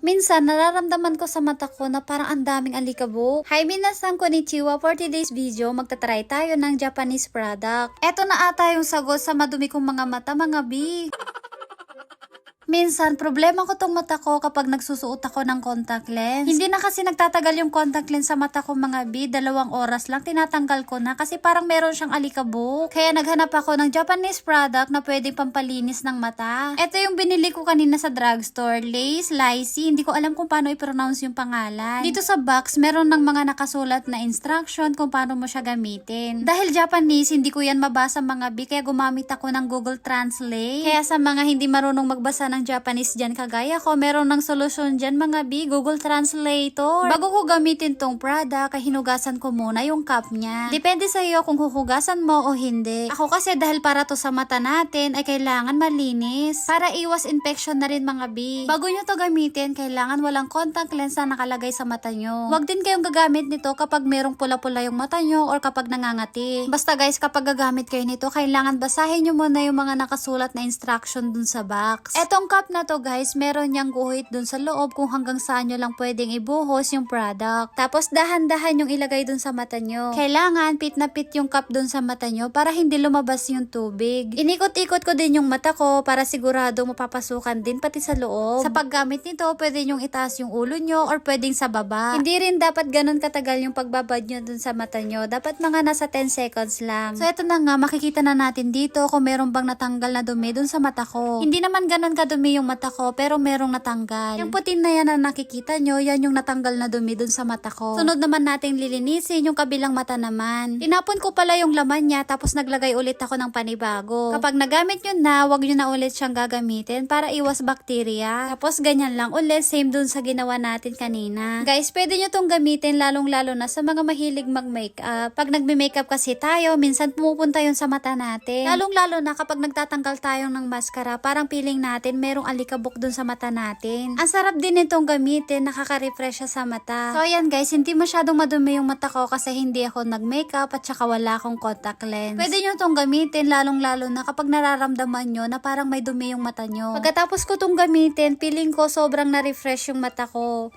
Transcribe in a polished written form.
Minsan, nararamdaman ko sa mata ko na parang ang daming alikabok. Hi, minasan konnichiwa. For today's video, magtatry tayo ng Japanese product. Eto na ata yung sagot sa madumi kong mga mata, mga bi. Minsan, problema ko tong mata ko kapag nagsusuot ako ng contact lens. Hindi na kasi nagtatagal yung contact lens sa mata ko mga bi. 2 oras lang tinatanggal ko na kasi parang meron siyang alikabok. Kaya naghanap ako ng Japanese product na pwedeng pampalinis ng mata. Ito yung binili ko kanina sa drugstore. Lace, Lycee. Hindi ko alam kung paano i-pronounce yung pangalan. Dito sa box, meron ng mga nakasulat na instruction kung paano mo siya gamitin. Dahil Japanese, hindi ko yan mabasa mga bi. Kaya gumamit ako ng Google Translate. Kaya sa mga hindi marunong magbasa ng Japanese dyan kagaya ko, meron ng solusyon dyan mga bi, Google Translator. Bago ko gamitin tong product, hinugasan ko muna yung cup niya. Depende sa iyo kung huhugasan mo o hindi. Ako kasi dahil para to sa mata natin ay kailangan malinis. Para iwas infection na rin mga bi. Bago nyo to gamitin, kailangan walang contact lens na nakalagay sa mata nyo. Huwag din kayong gagamit nito kapag merong pula-pula yung mata nyo or kapag nangangati. Basta guys, kapag gagamit kayo nito, kailangan basahin nyo muna yung mga nakasulat na instruction dun sa box. Etong cup na to guys, meron niyang guhit dun sa loob kung hanggang saan nyo lang pwedeng ibuhos yung product. Tapos dahan-dahan yung ilagay dun sa mata nyo. Kailangan pit na pit yung cup dun sa mata nyo para hindi lumabas yung tubig. Inikot-ikot ko din yung mata ko para sigurado mapapasukan din pati sa loob. Sa paggamit nito, pwede nyong itaas yung ulo nyo or pwedeng sa baba. Hindi rin dapat ganun katagal yung pagbabad nyo dun sa mata nyo. Dapat mga nasa 10 seconds lang. So eto na nga, makikita na natin dito kung meron bang natanggal na dumi dun sa mata ko. Hindi naman ganun kadumi yung mata ko, pero merong natanggal. Yung putin na yan na nakikita nyo, yan yung natanggal na dumi dun sa mata ko. Sunod naman nating lilinisin yung kabilang mata naman. Tinapon ko pala yung laman niya, tapos naglagay ulit ako ng panibago. Kapag nagamit nyo na, wag nyo na ulit siyang gagamitin para iwas bakterya. Tapos ganyan lang ulit, same dun sa ginawa natin kanina. Guys, pwede nyo tong gamitin lalong-lalo na sa mga mahilig mag-makeup. Pag nagme-makeup kasi tayo, minsan pumupunta yun sa mata natin. Lalong-lalo na kapag nagtatanggal tayo ng mascara, parang feeling natin merong alikabok dun sa mata natin. Ang sarap din itong gamitin, nakaka-refresh siya sa mata. So ayan guys, hindi masyadong madumi yung mata ko kasi hindi ako nag-makeup at saka wala akong contact lens. Pwede nyo itong gamitin lalong-lalo na kapag nararamdaman nyo na parang may dumi yung mata nyo. Pagkatapos ko itong gamitin, feeling ko sobrang na-refresh yung mata ko.